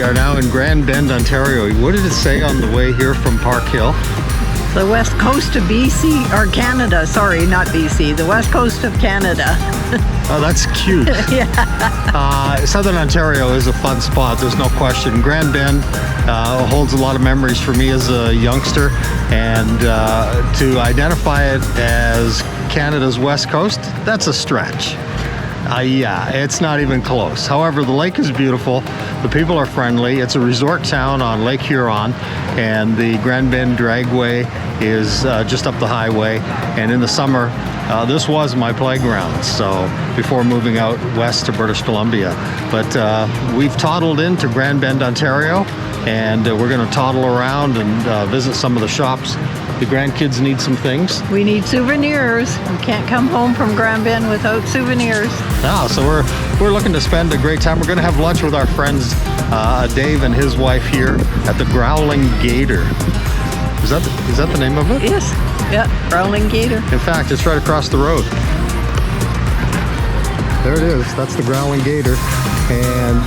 are now in Grand Bend, Ontario. What did it say on the way here from Park Hill? The west coast of BC, or Canada, sorry, not BC, the west coast of Canada. Oh, that's cute. Yeah. Southern Ontario is a fun spot, there's no question. Grand Bend holds a lot of memories for me as a youngster, and to identify it as Canada's west coast, that's a stretch. Yeah, it's not even close. However, the lake is beautiful. The people are friendly. It's a resort town on Lake Huron, and the Grand Bend Dragway is just up the highway. And in the summer, this was my playground, so before moving out west to British Columbia. But we've toddled into Grand Bend, Ontario, and we're going to toddle around and visit some of the shops. The grandkids need some things. We need souvenirs. We can't come home from Grand Bend without souvenirs. So we're looking to spend a great time. We're going to have lunch with our friends Dave and his wife here at the Growling Gator. Is that the name of it? Yes. Yeah, Growling Gator. In fact, it's right across the road. There it is. That's the Growling Gator. And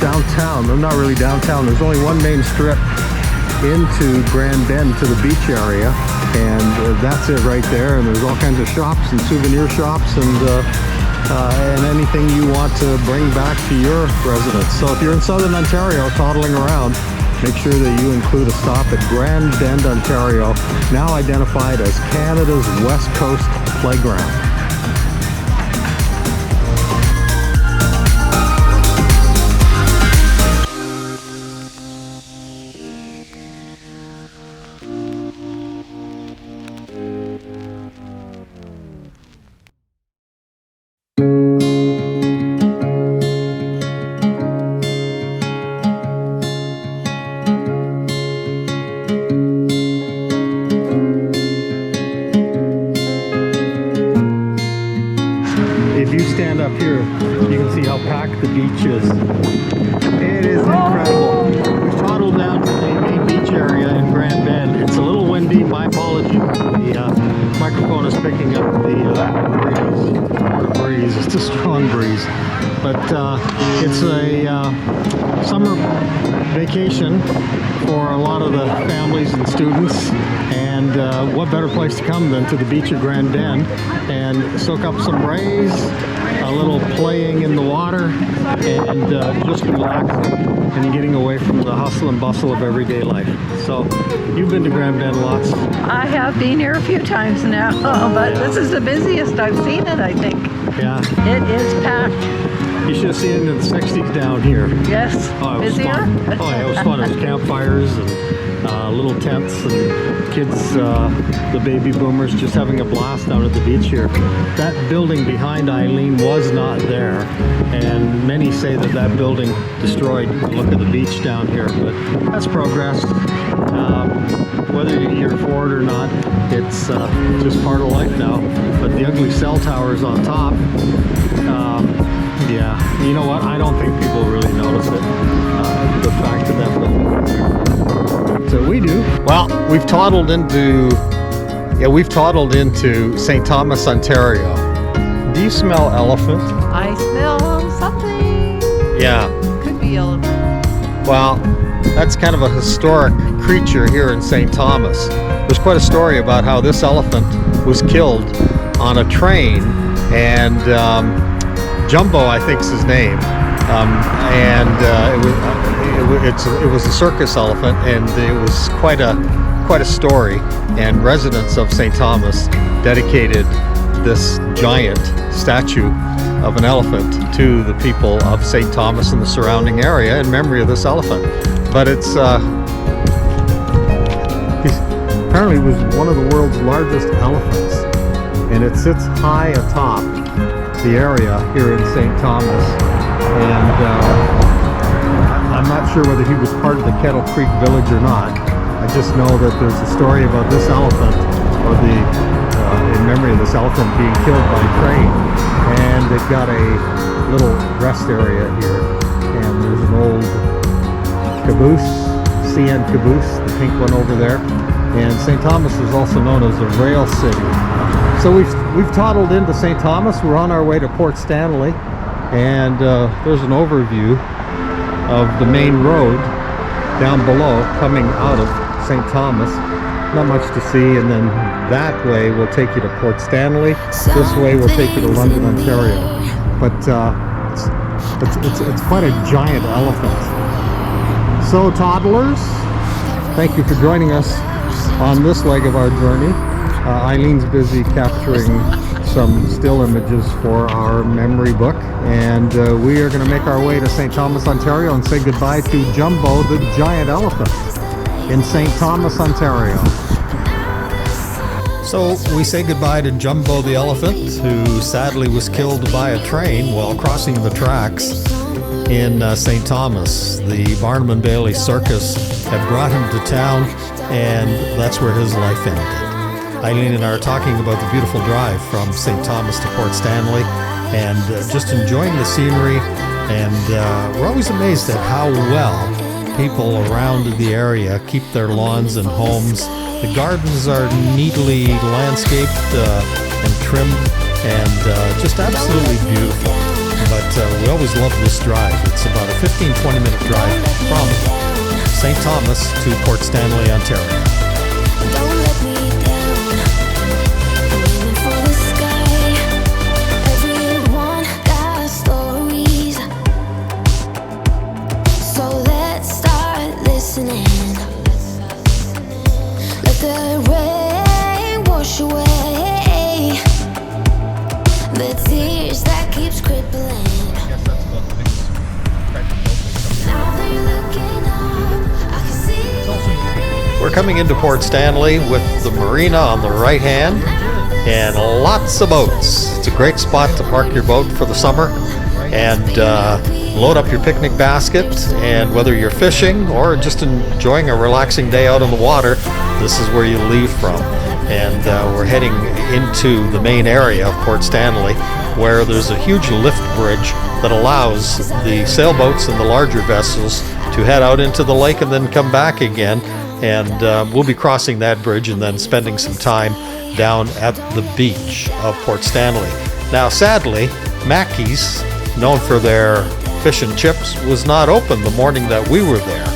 downtown, well, not really downtown, there's only one main strip into Grand Bend to the beach area, and that's it right there. And there's all kinds of shops and souvenir shops and anything you want to bring back to your residence. So if you're in Southern Ontario toddling around, make sure that you include a stop at Grand Bend, Ontario, now identified as Canada's West Coast Playground. Stand up here, you can see how packed the beach is. It is incredible. We've toddled down to the main beach area in Grand Bend. It's a little windy, my apologies. The microphone is picking up the breeze. Not a breeze, it's a strong breeze. But it's a summer vacation for a lot of the families and students, and what better place to come than to the beach of Grand Bend and soak up some rays, a little playing in the water, and just relaxing and getting away from the hustle and bustle of everyday life. So you've been to Grand Bend lots. I have been here a few times now, but this is the busiest I've seen it, I think. Yeah. It is packed. You should have seen it in the 60s down here. Yes. Oh, it was busier? fun. Oh, yeah, it was fun. It was campfires and little tents and kids, the baby boomers, just having a blast out at the beach here. That building behind Eileen was not there, and many say that that building destroyed the look of the beach down here, but that's progress. Whether you're for it or not, it's just part of life now. But the ugly cell towers on top, yeah, you know what? I don't think people really notice it. The fact of that building. So we do. Well, we've toddled into St. Thomas, Ontario. Do you smell elephant? I smell something. Yeah. Could be elephant. Well, that's kind of a historic creature here in St. Thomas. There's quite a story about how this elephant was killed on a train, and Jumbo, I think, is his name, it was a circus elephant, and it was quite a story. And residents of St. Thomas dedicated this giant statue of an elephant to the people of St. Thomas and the surrounding area in memory of this elephant. But it's apparently it was one of the world's largest elephants, and it sits high atop the area here in St. Thomas, and I'm not sure whether he was part of the Kettle Creek Village or not. I just know that there's a story about this elephant, or in memory of this elephant being killed by a train, and they've got a little rest area here, and there's an old caboose, CN caboose, the pink one over there, and St. Thomas is also known as the Rail City. So we've toddled into St. Thomas. We're on our way to Port Stanley, and there's an overview of the main road down below coming out of St. Thomas. Not much to see, and then that way will take you to Port Stanley. This way will take you to London, Ontario. But it's quite a giant elephant. So toddlers, thank you for joining us on this leg of our journey. Eileen's busy capturing some still images for our memory book, and we are going to make our way to St. Thomas, Ontario, and say goodbye to Jumbo, the giant elephant, in St. Thomas, Ontario. So we say goodbye to Jumbo the elephant, who sadly was killed by a train while crossing the tracks in St. Thomas. The Barnum and Bailey Circus had brought him to town, and that's where his life ended. Eileen and I are talking about the beautiful drive from St. Thomas to Port Stanley, and just enjoying the scenery, and we're always amazed at how well people around the area keep their lawns and homes. The gardens are neatly landscaped and trimmed, and just absolutely beautiful. But we always love this drive. It's about a 15-20 minute drive from St. Thomas to Port Stanley, Ontario. Don't let me down. I'm aiming for the sky. Everyone got stories, so let's start listening. Let the rain wash away the tears that keeps crippling. Now they're looking up, I can see. We're coming into Port Stanley with the marina on the right hand and lots of boats. It's a great spot to park your boat for the summer and load up your picnic basket, and whether you're fishing or just enjoying a relaxing day out on the water, this is where you leave from. And we're heading into the main area of Port Stanley, where there's a huge lift bridge that allows the sailboats and the larger vessels to head out into the lake and then come back again. And we'll be crossing that bridge and then spending some time down at the beach of Port Stanley. Now, sadly, Mackey's, known for their fish and chips, was not open the morning that we were there.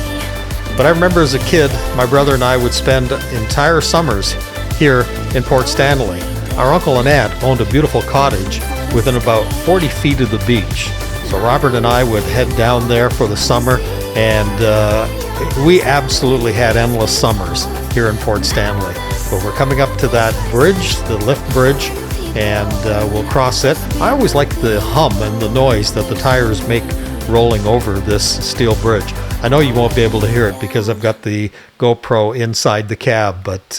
But I remember as a kid, my brother and I would spend entire summers here in Port Stanley. Our uncle and aunt owned a beautiful cottage within about 40 feet of the beach. So Robert and I would head down there for the summer, and we absolutely had endless summers here in Port Stanley. But we're coming up to that bridge, the lift bridge, and we'll cross it. I always like the hum and the noise that the tires make rolling over this steel bridge. I know you won't be able to hear it because I've got the GoPro inside the cab, but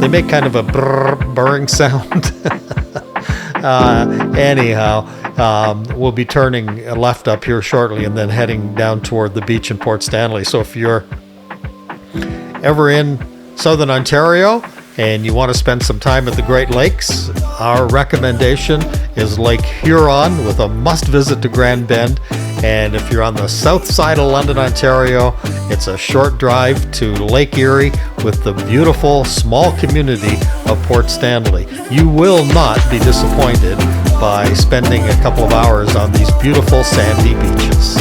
they make kind of a burring sound. Anyhow, we'll be turning left up here shortly and then heading down toward the beach in Port Stanley. So if you're ever in Southern Ontario and you want to spend some time at the Great Lakes, our recommendation is Lake Huron with a must-visit to Grand Bend. And if you're on the south side of London, Ontario, it's a short drive to Lake Erie with the beautiful small community of Port Stanley. You will not be disappointed by spending a couple of hours on these beautiful sandy beaches.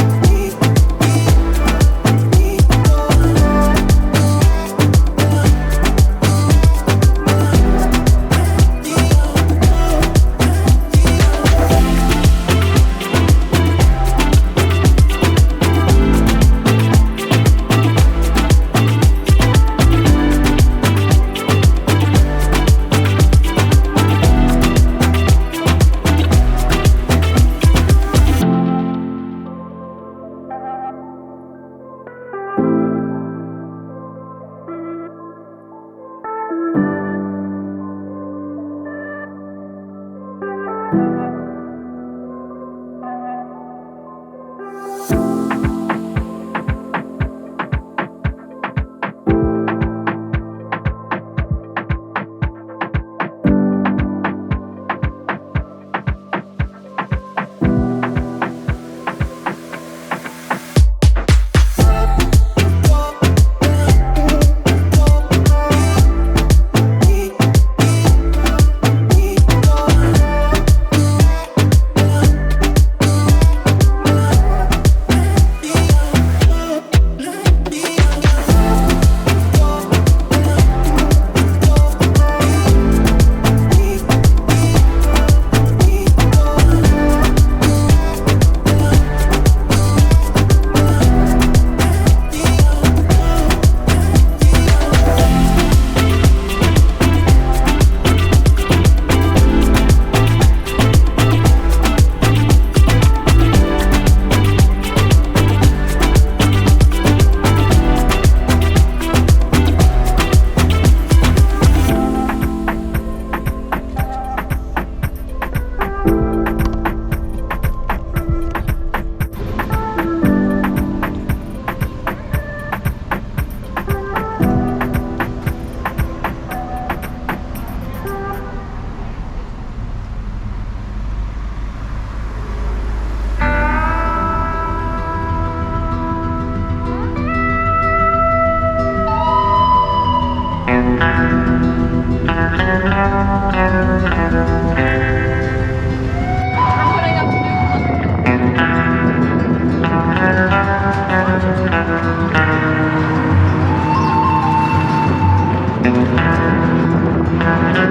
Well,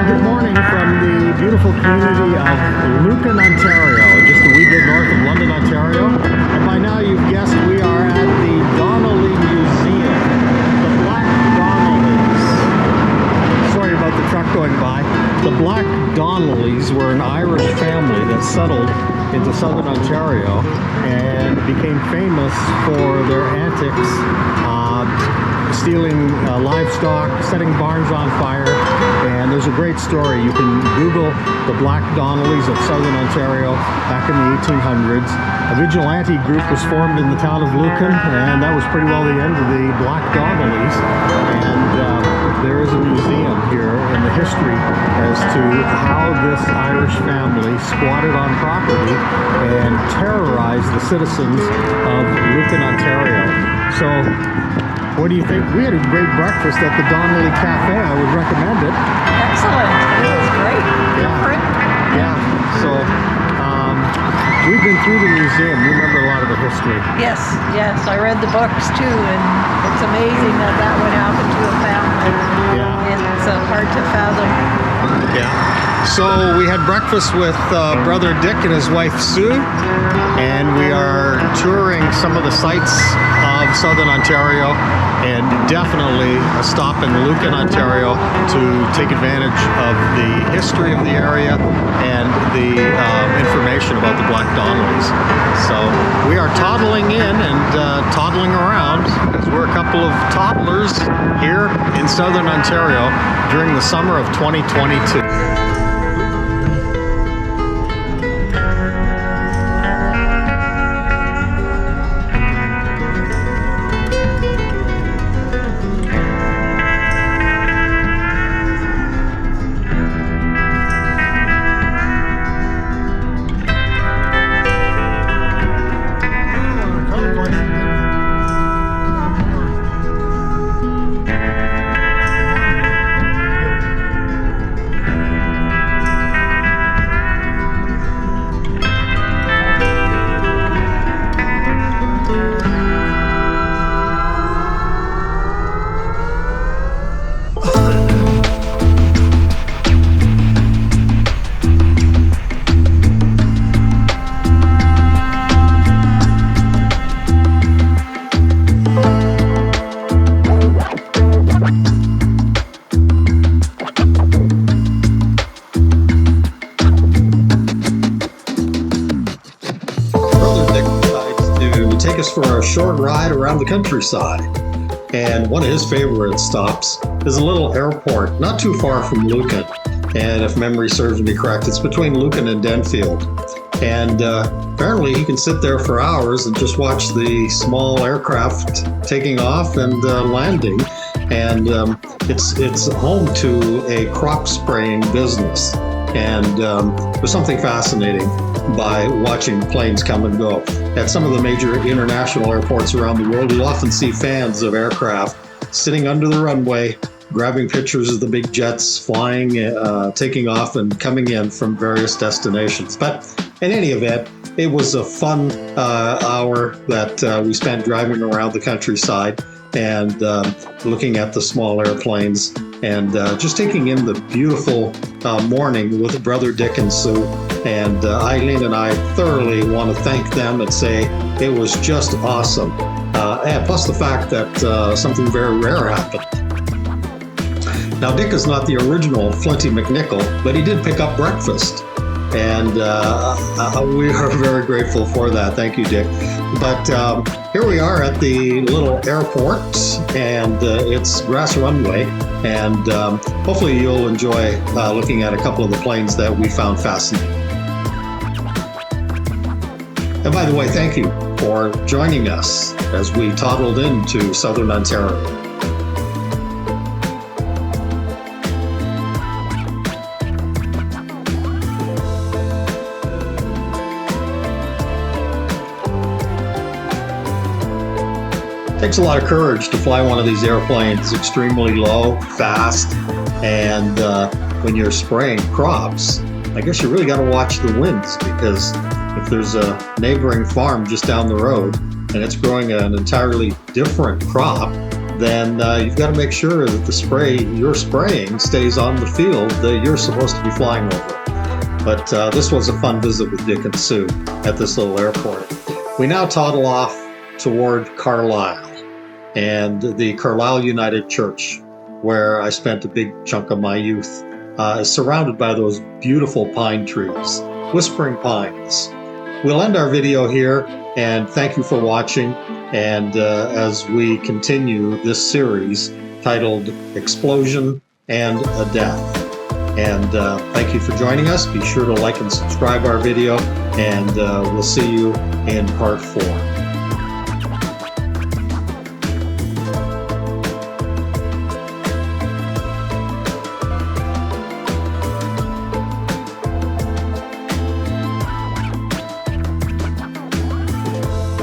good morning from the beautiful community of Lucan, Ontario, just a wee bit north of London, Ontario. And by now you've guessed we are at the Donnelly Museum, the Black Donnellys. Sorry about the truck going by. The Black Donnellys were an Irish family that settled into southern Ontario and became famous for their antics, stealing livestock, setting barns on fire, and there's a great story. You can Google the Black Donnellys of southern Ontario back in the 1800s. A vigilante group was formed in the town of Lucan, and that was pretty well the end of the Black Donnellys. And there is a museum here in the history as to how this Irish family squatted on property and terrorized the citizens of Lucan, Ontario. So, what do you think? We had a great breakfast at the Donnelly Cafe. I would recommend it. Excellent. It was great. Different. Yeah. So we've been through the museum. You remember a lot of the history. Yes, yes. I read the books too, and it's amazing that that would happen to a family. Yeah. It's hard to fathom. Yeah. So we had breakfast with Brother Dick and his wife Sue, and we are touring some of the sites of southern Ontario, and definitely a stop in Lucan, Ontario to take advantage of the history of the area and the information about the Black Donnellys. So we are toddling in and toddling around because we're a couple of toddlers here in southern Ontario during the summer of 2022. For a short ride around the countryside. And one of his favorite stops is a little airport not too far from Lucan. And if memory serves me correct, it's between Lucan and Denfield. And apparently he can sit there for hours and just watch the small aircraft taking off and landing. And it's home to a crop spraying business. And there's something fascinating by watching planes come and go. At some of the major international airports around the world, you'll often see fans of aircraft sitting under the runway, grabbing pictures of the big jets flying, taking off and coming in from various destinations. But in any event, it was a fun hour that we spent driving around the countryside and looking at the small airplanes and just taking in the beautiful morning with Brother Dick and Sue. And Eileen and I thoroughly want to thank them and say it was just awesome. And plus the fact that something very rare happened. Now, Dick is not the original Flinty McNichol, but he did pick up breakfast. And we are very grateful for that. Thank you, Dick. But here we are at the little airport, and it's grass runway. And hopefully you'll enjoy looking at a couple of the planes that we found fascinating. And by the way, thank you for joining us as we toddled into southern Ontario. Takes a lot of courage to fly one of these airplanes extremely low, fast, and when you're spraying crops, I guess you really got to watch the winds because if there's a neighboring farm just down the road and it's growing an entirely different crop, then you've got to make sure that the spray you're spraying stays on the field that you're supposed to be flying over. But this was a fun visit with Dick and Sue at this little airport. We now toddle off toward Carlisle and the Carlisle United Church, where I spent a big chunk of my youth, is surrounded by those beautiful pine trees, whispering pines. We'll end our video here, and thank you for watching. And as we continue this series titled Explosion and a Death. And thank you for joining us. Be sure to like and subscribe our video, and we'll see you in part 4.